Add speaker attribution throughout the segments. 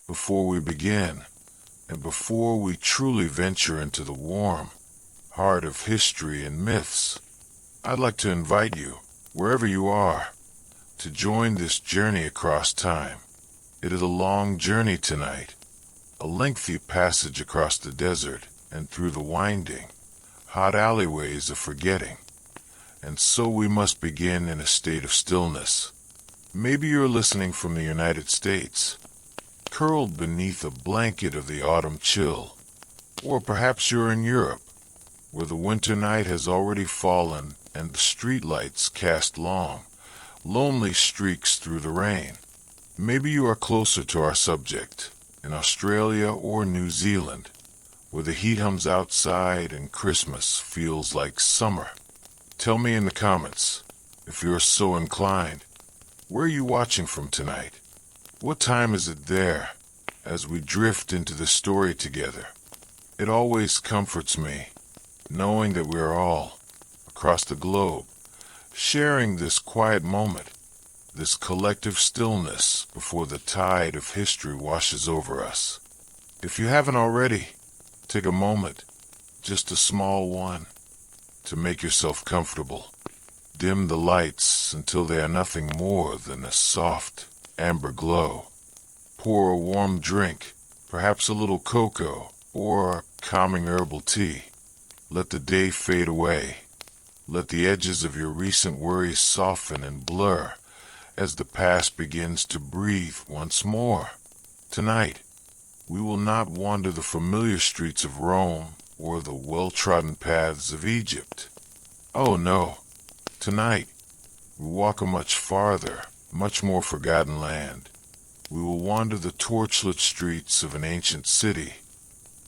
Speaker 1: Before we begin, and before we truly venture into the warm heart of history and myths, I'd like to invite you, wherever you are, to join this journey across time. It is a long journey tonight, a lengthy passage across the desert and through the winding, hot alleyways of forgetting. And so we must begin in a state of stillness. Maybe you're listening from the United States, curled beneath a blanket of the autumn chill. Or perhaps you're in Europe, where the winter night has already fallen and the streetlights cast long, lonely streaks through the rain. Maybe you are closer to our subject, in Australia or New Zealand, where the heat hums outside and Christmas feels like summer. Tell me in the comments, if you're so inclined, where are you watching from tonight? What time is it there, as we drift into the story together? It always comforts me, knowing that we are all, across the globe, sharing this quiet moment, this collective stillness before the tide of history washes over us. If you haven't already, take a moment, just a small one, to make yourself comfortable. Dim the lights until they are nothing more than a soft, amber glow. Pour a warm drink, perhaps a little cocoa or calming herbal tea. Let the day fade away. Let the edges of your recent worries soften and blur as the past begins to breathe once more. Tonight, we will not wander the familiar streets of Rome or the well-trodden paths of Egypt. Oh no, tonight, we walk a much farther, much more forgotten land. We will wander the torchlit streets of an ancient city,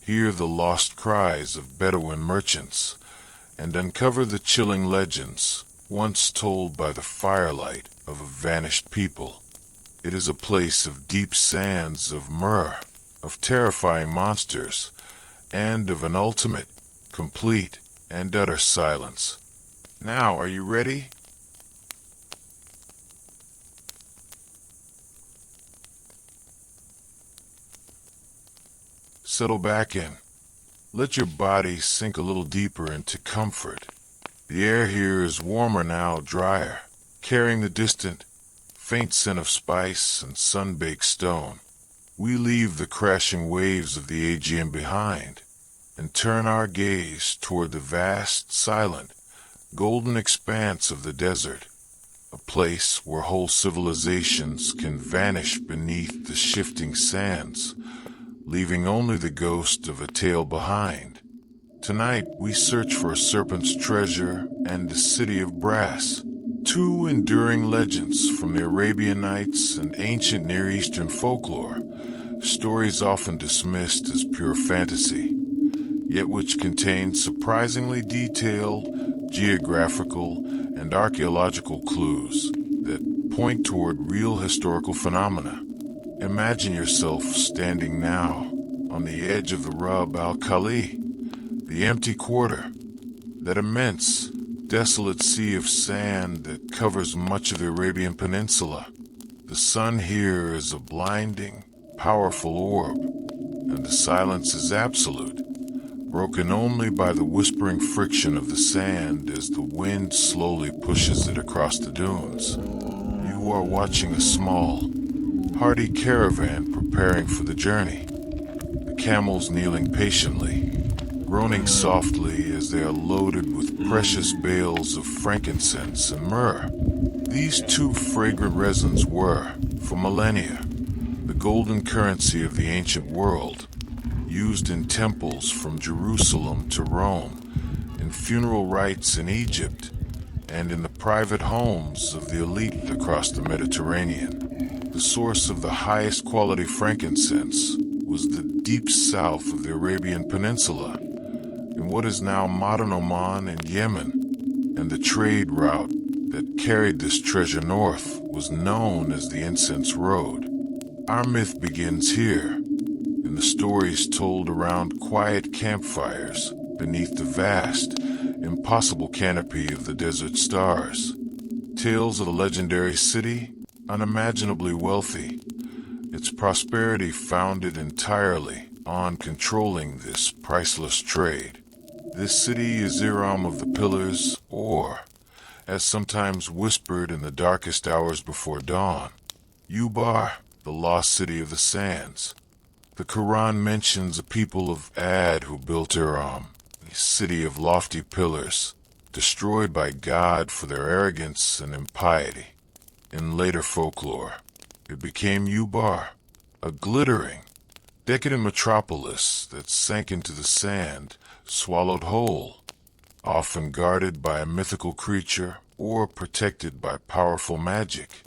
Speaker 1: hear the lost cries of Bedouin merchants, and uncover the chilling legends once told by the firelight of a vanished people. It is a place of deep sands of myrrh, of terrifying monsters, and of an ultimate, complete, and utter silence. Now, are you ready? Settle back in. Let your body sink a little deeper into comfort. The air here is warmer now, drier, carrying the distant, faint scent of spice and sun-baked stone. We leave the crashing waves of the Aegean behind and turn our gaze toward the vast, silent, golden expanse of the desert, a place where whole civilizations can vanish beneath the shifting sands, leaving only the ghost of a tale behind. Tonight, we search for a serpent's treasure and the city of brass, two enduring legends from the Arabian Nights and ancient Near Eastern folklore, stories often dismissed as pure fantasy, yet which contain surprisingly detailed geographical and archaeological clues that point toward real historical phenomena. Imagine yourself standing now on the edge of the Rub al Khali, the empty quarter, that immense, desolate sea of sand that covers much of the Arabian Peninsula. The sun here is a blinding, powerful orb, and the silence is absolute, broken only by the whispering friction of the sand as the wind slowly pushes it across the dunes. You are watching a small, hardy caravan preparing for the journey, the camels kneeling patiently, groaning softly as they are loaded with precious bales of frankincense and myrrh. These two fragrant resins were, for millennia, the golden currency of the ancient world, used in temples from Jerusalem to Rome, in funeral rites in Egypt, and in the private homes of the elite across the Mediterranean. The source of the highest quality frankincense was the deep south of the Arabian Peninsula, in what is now modern Oman and Yemen, and the trade route that carried this treasure north was known as the Incense Road. Our myth begins here, in the stories told around quiet campfires beneath the vast, impossible canopy of the desert stars. Tales of a legendary city, unimaginably wealthy, its prosperity founded entirely on controlling this priceless trade. This city is Iram of the Pillars, or, as sometimes whispered in the darkest hours before dawn, Ubar, the lost city of the sands. The Quran mentions a people of Ad who built Iram, a city of lofty pillars, destroyed by God for their arrogance and impiety. In later folklore, it became Ubar, a glittering, decadent metropolis that sank into the sand, swallowed whole, often guarded by a mythical creature or protected by powerful magic.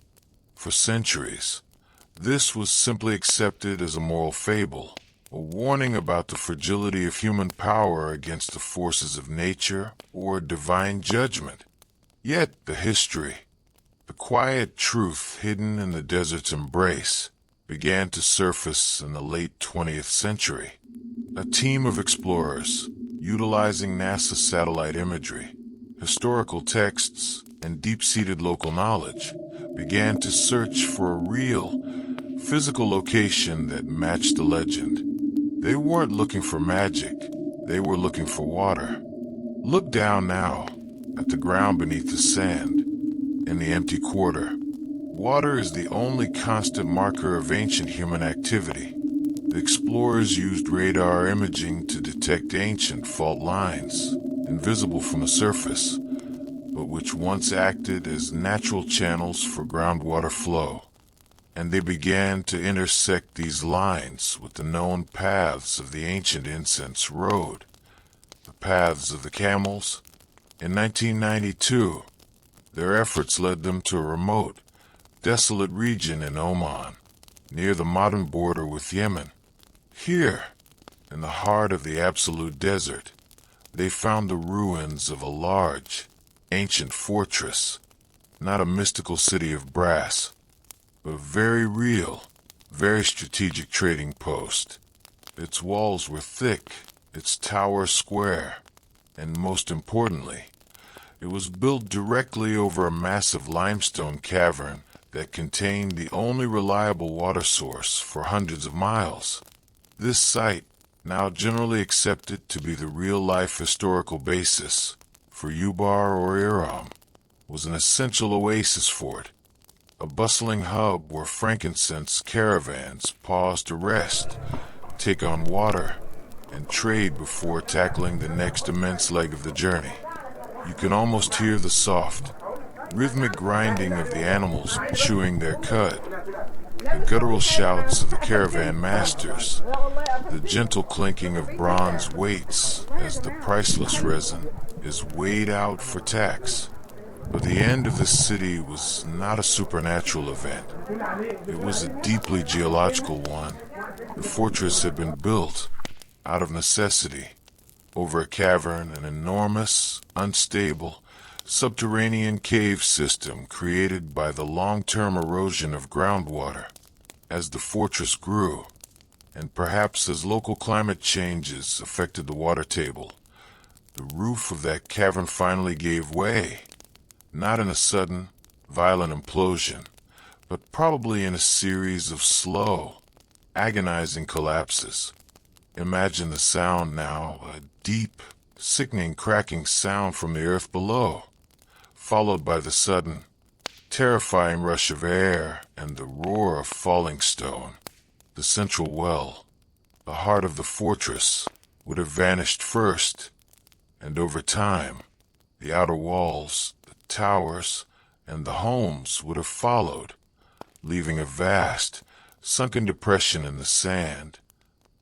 Speaker 1: For centuries, this was simply accepted as a moral fable, a warning about the fragility of human power against the forces of nature or divine judgment. Yet the history, the quiet truth hidden in the desert's embrace, began to surface in the late 20th century. A team of explorers, utilizing NASA satellite imagery, historical texts, and deep-seated local knowledge, began to search for a real, physical location that matched the legend. They weren't looking for magic, they were looking for water. Look down now, at the ground beneath the sand, in the empty quarter. Water is the only constant marker of ancient human activity. The explorers used radar imaging to detect ancient fault lines, invisible from the surface, but which once acted as natural channels for groundwater flow. And they began to intersect these lines with the known paths of the ancient Incense Road, the paths of the camels. In 1992, their efforts led them to a remote, desolate region in Oman, near the modern border with Yemen. Here, in the heart of the absolute desert, they found the ruins of a large, ancient fortress, not a mystical city of brass, but a very real, very strategic trading post. Its walls were thick, its tower square, and most importantly, it was built directly over a massive limestone cavern that contained the only reliable water source for hundreds of miles. This site, now generally accepted to be the real-life historical basis for Ubar or Iram, was an essential oasis for it, a bustling hub where frankincense caravans paused to rest, take on water, and trade before tackling the next immense leg of the journey. You can almost hear the soft, rhythmic grinding of the animals chewing their cud, the guttural shouts of the caravan masters, the gentle clinking of bronze weights as the priceless resin is weighed out for tax. But the end of the city was not a supernatural event. It was a deeply geological one. The fortress had been built out of necessity over a cavern, an enormous, unstable, subterranean cave system created by the long-term erosion of groundwater. As the fortress grew, and perhaps as local climate changes affected the water table, the roof of that cavern finally gave way, not in a sudden, violent implosion, but probably in a series of slow, agonizing collapses. Imagine the sound now, a deep, sickening cracking sound from the earth below, followed by the sudden, terrifying rush of air and the roar of falling stone. The central well, the heart of the fortress, would have vanished first, and over time, the outer walls, the towers, and the homes would have followed, leaving a vast, sunken depression in the sand,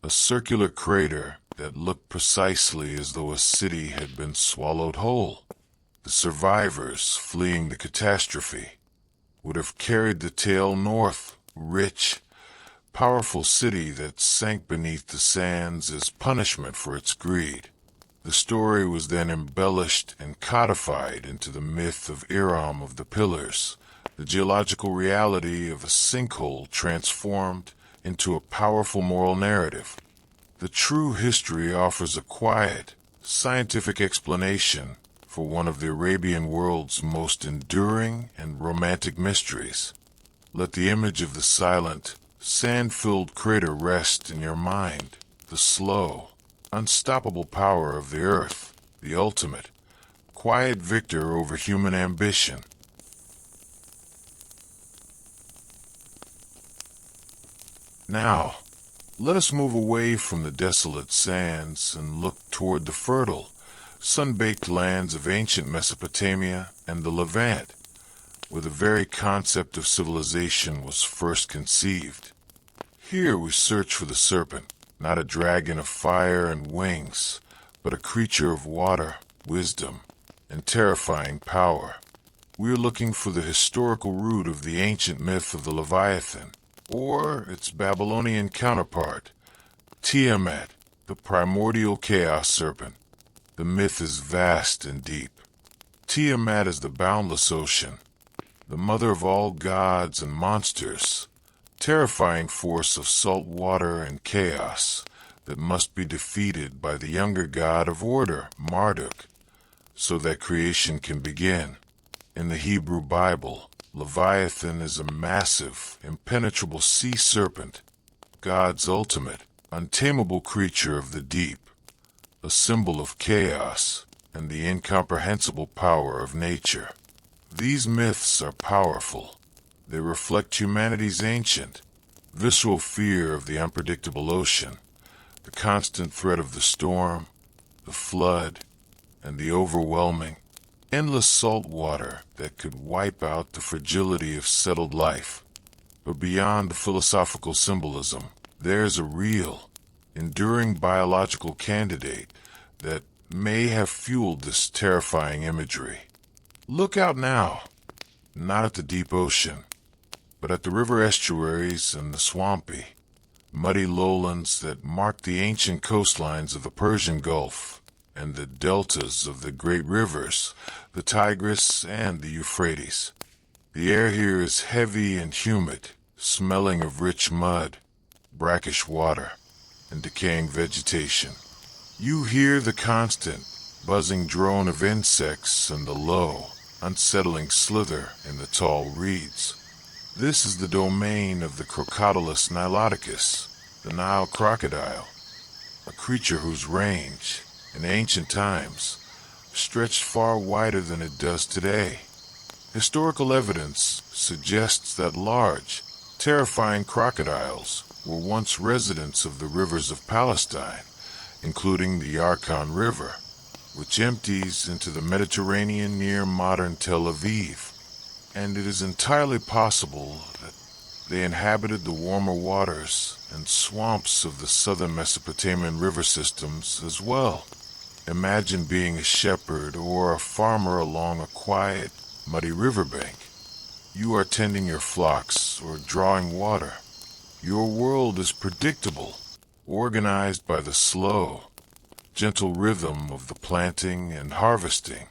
Speaker 1: a circular crater that looked precisely as though a city had been swallowed whole. The survivors, fleeing the catastrophe, would have carried the tale north, rich, powerful city that sank beneath the sands as punishment for its greed. The story was then embellished and codified into the myth of Iram of the Pillars, the geological reality of a sinkhole transformed into a powerful moral narrative. The true history offers a quiet, scientific explanation for one of the Arabian world's most enduring and romantic mysteries. Let the image of the silent, sand-filled crater rest in your mind, the slow, unstoppable power of the earth, the ultimate, quiet victor over human ambition. Now, let us move away from the desolate sands and look toward the fertile, sun-baked lands of ancient Mesopotamia and the Levant, where the very concept of civilization was first conceived. Here we search for the serpent, not a dragon of fire and wings, but a creature of water, wisdom, and terrifying power. We are looking for the historical root of the ancient myth of the Leviathan, or its Babylonian counterpart, Tiamat, the primordial chaos serpent. The myth is vast and deep. Tiamat is the boundless ocean, the mother of all gods and monsters, terrifying force of salt water and chaos that must be defeated by the younger god of order, Marduk, so that creation can begin. In the Hebrew Bible, Leviathan is a massive, impenetrable sea serpent, God's ultimate, untamable creature of the deep, a symbol of chaos and the incomprehensible power of nature. These myths are powerful. They reflect humanity's ancient, visceral fear of the unpredictable ocean, the constant threat of the storm, the flood, and the overwhelming, endless salt water that could wipe out the fragility of settled life. But beyond the philosophical symbolism, there's a real, enduring biological candidate that may have fueled this terrifying imagery. Look out now, not at the deep ocean, but at the river estuaries and the swampy, muddy lowlands that mark the ancient coastlines of the Persian Gulf and the deltas of the great rivers, the Tigris and the Euphrates. The air here is heavy and humid, smelling of rich mud, brackish water, and decaying vegetation. You hear the constant, buzzing drone of insects and the low, unsettling slither in the tall reeds. This is the domain of the Crocodilus niloticus, the Nile crocodile, a creature whose range, in ancient times, stretched far wider than it does today. Historical evidence suggests that large, terrifying crocodiles were once residents of the rivers of Palestine, including the Yarkon River, which empties into the Mediterranean near modern Tel Aviv, and it is entirely possible that they inhabited the warmer waters and swamps of the southern Mesopotamian river systems as well. Imagine being a shepherd or a farmer along a quiet, muddy riverbank. You are tending your flocks or drawing water. Your world is predictable, organized by the slow, gentle rhythm of the planting and harvesting.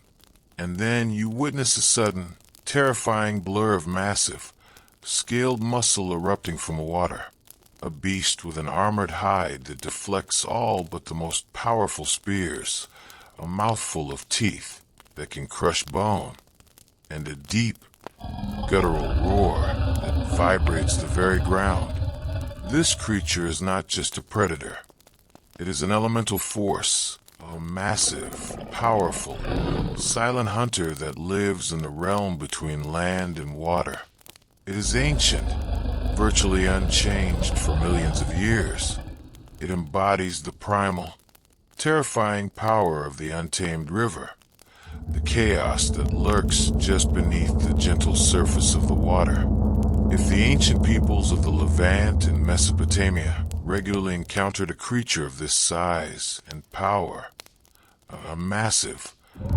Speaker 1: And then you witness a sudden, terrifying blur of massive, scaled muscle erupting from the water. A beast with an armored hide that deflects all but the most powerful spears, a mouthful of teeth that can crush bone, and a deep, guttural roar that vibrates the very ground. This creature is not just a predator. It is an elemental force, a massive, powerful, silent hunter that lives in the realm between land and water. It is ancient, virtually unchanged for millions of years. It embodies the primal, terrifying power of the untamed river, the chaos that lurks just beneath the gentle surface of the water. If the ancient peoples of the Levant and Mesopotamia regularly encountered a creature of this size and power, a massive,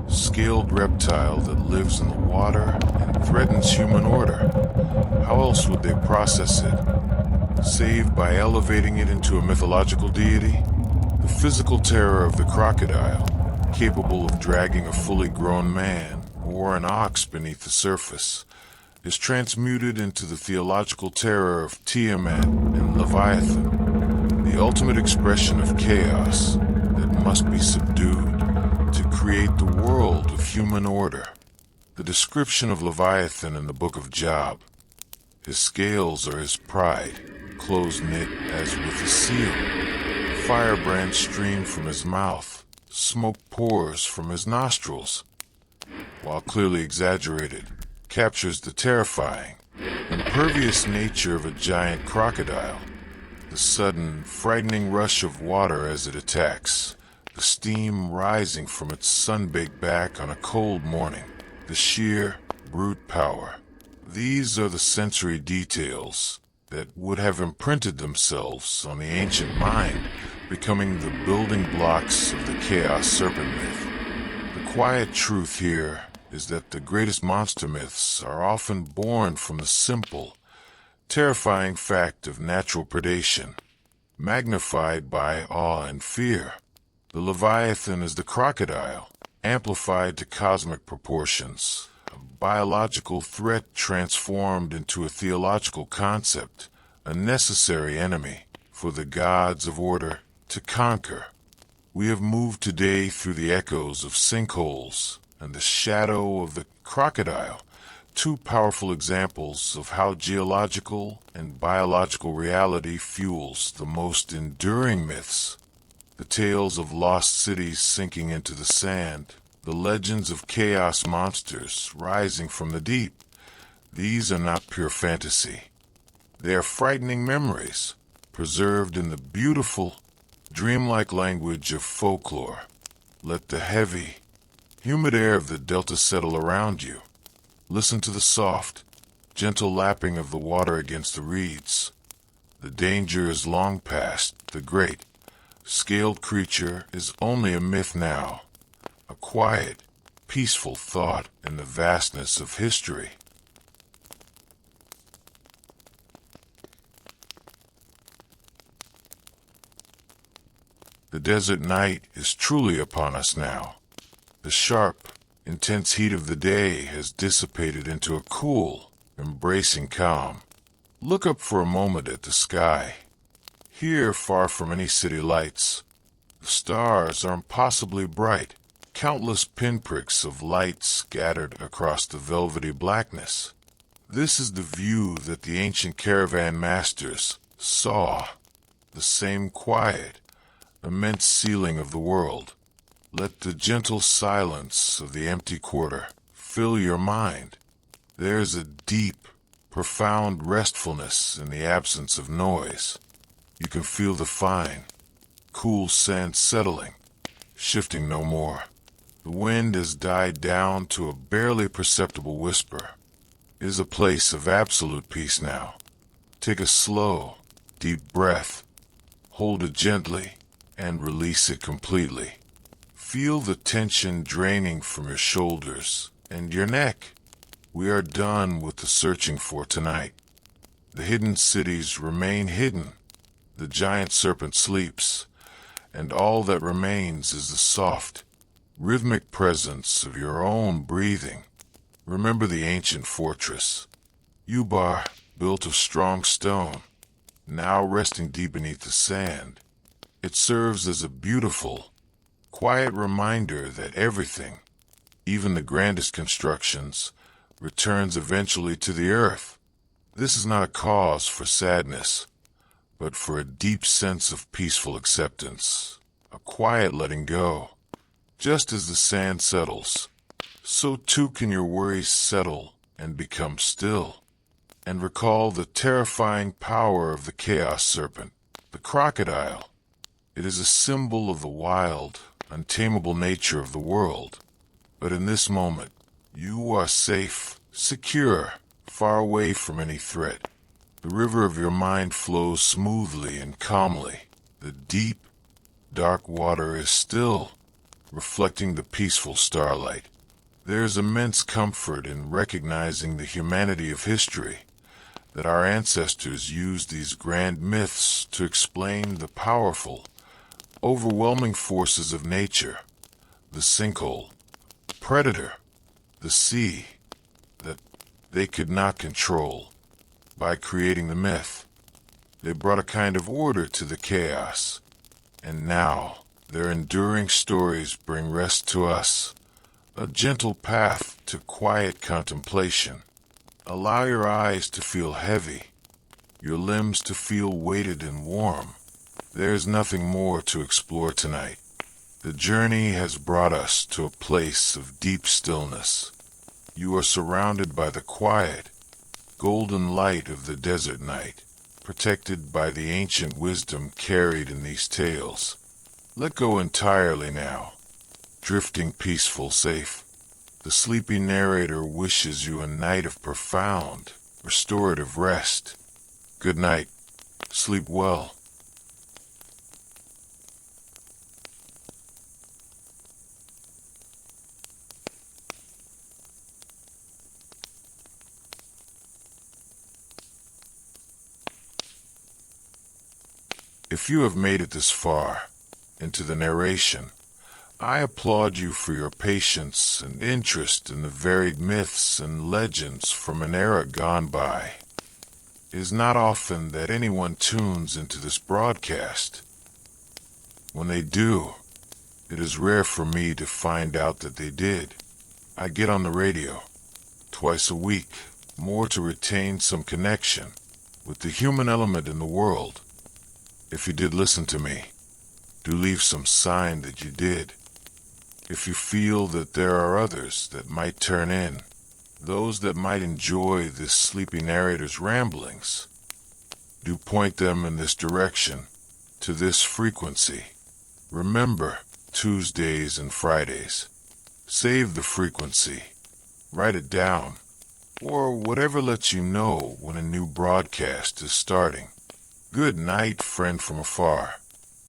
Speaker 1: scaled reptile that lives in the water and threatens human order, how else would they process it? Save by elevating it into a mythological deity? The physical terror of the crocodile, capable of dragging a fully grown man or an ox beneath the surface, is transmuted into the theological terror of Tiamat and Leviathan, the ultimate expression of chaos that must be subdued to create the world of human order. The description of Leviathan in the book of Job. His scales are his pride, close-knit as with a seal. Firebrands stream from his mouth, smoke pours from his nostrils. While clearly exaggerated, captures the terrifying, impervious nature of a giant crocodile. The sudden, frightening rush of water as it attacks, the steam rising from its sun-baked back on a cold morning, the sheer, brute power. These are the sensory details that would have imprinted themselves on the ancient mind, becoming the building blocks of the Chaos Serpent myth. The quiet truth here is that the greatest monster myths are often born from the simple, terrifying fact of natural predation, magnified by awe and fear. The leviathan is the crocodile, amplified to cosmic proportions, a biological threat transformed into a theological concept, a necessary enemy for the gods of order to conquer. We have moved today through the echoes of sinkholes and the shadow of the crocodile, two powerful examples of how geological and biological reality fuels the most enduring myths. The tales of lost cities sinking into the sand, the legends of chaos monsters rising from the deep. These are not pure fantasy. They are frightening memories, preserved in the beautiful, dreamlike language of folklore. Let the heavy, humid air of the delta settle around you. Listen to the soft, gentle lapping of the water against the reeds. The danger is long past. The great, scaled creature is only a myth now, a quiet, peaceful thought in the vastness of history. The desert night is truly upon us now. The sharp, intense heat of the day has dissipated into a cool, embracing calm. Look up for a moment at the sky. Here, far from any city lights, the stars are impossibly bright, countless pinpricks of light scattered across the velvety blackness. This is the view that the ancient caravan masters saw, the same quiet, immense ceiling of the world. Let the gentle silence of the empty quarter fill your mind. There is a deep, profound restfulness in the absence of noise. You can feel the fine, cool sand settling, shifting no more. The wind has died down to a barely perceptible whisper. It is a place of absolute peace now. Take a slow, deep breath. Hold it gently and release it completely. Feel the tension draining from your shoulders and your neck. We are done with the searching for tonight. The hidden cities remain hidden. The giant serpent sleeps, and all that remains is the soft, rhythmic presence of your own breathing. Remember the ancient fortress, Ubar, built of strong stone, now resting deep beneath the sand. It serves as a beautiful, quiet reminder that everything, even the grandest constructions, returns eventually to the earth. This is not a cause for sadness, but for a deep sense of peaceful acceptance, a quiet letting go. Just as the sand settles, so too can your worries settle and become still. And recall the terrifying power of the chaos serpent, the crocodile. It is a symbol of the wild, untamable nature of the world. But in this moment, you are safe, secure, far away from any threat. The river of your mind flows smoothly and calmly. The deep, dark water is still, reflecting the peaceful starlight. There is immense comfort in recognizing the humanity of history, that our ancestors used these grand myths to explain the powerful, overwhelming forces of nature, the sinkhole, the predator, the sea, that they could not control. By creating the myth, they brought a kind of order to the chaos, and now their enduring stories bring rest to us, a gentle path to quiet contemplation. Allow your eyes to feel heavy, your limbs to feel weighted and warm. There's nothing more to explore tonight. The journey has brought us to a place of deep stillness. You are surrounded by the quiet, golden light of the desert night, protected by the ancient wisdom carried in these tales. Let go entirely now, drifting peaceful, safe. The Sleepy Narrator wishes you a night of profound, restorative rest. Good night. Sleep well. If you have made it this far into the narration, I applaud you for your patience and interest in the varied myths and legends from an era gone by. It is not often that anyone tunes into this broadcast. When they do, it is rare for me to find out that they did. I get on the radio twice a week, more to retain some connection with the human element in the world. If you did listen to me, do leave some sign that you did. If you feel that there are others that might turn in, those that might enjoy this Sleepy Narrator's ramblings, do point them in this direction, to this frequency. Remember, Tuesdays and Fridays. Save the frequency, write it down, or whatever lets you know when a new broadcast is starting. Good night, friend from afar.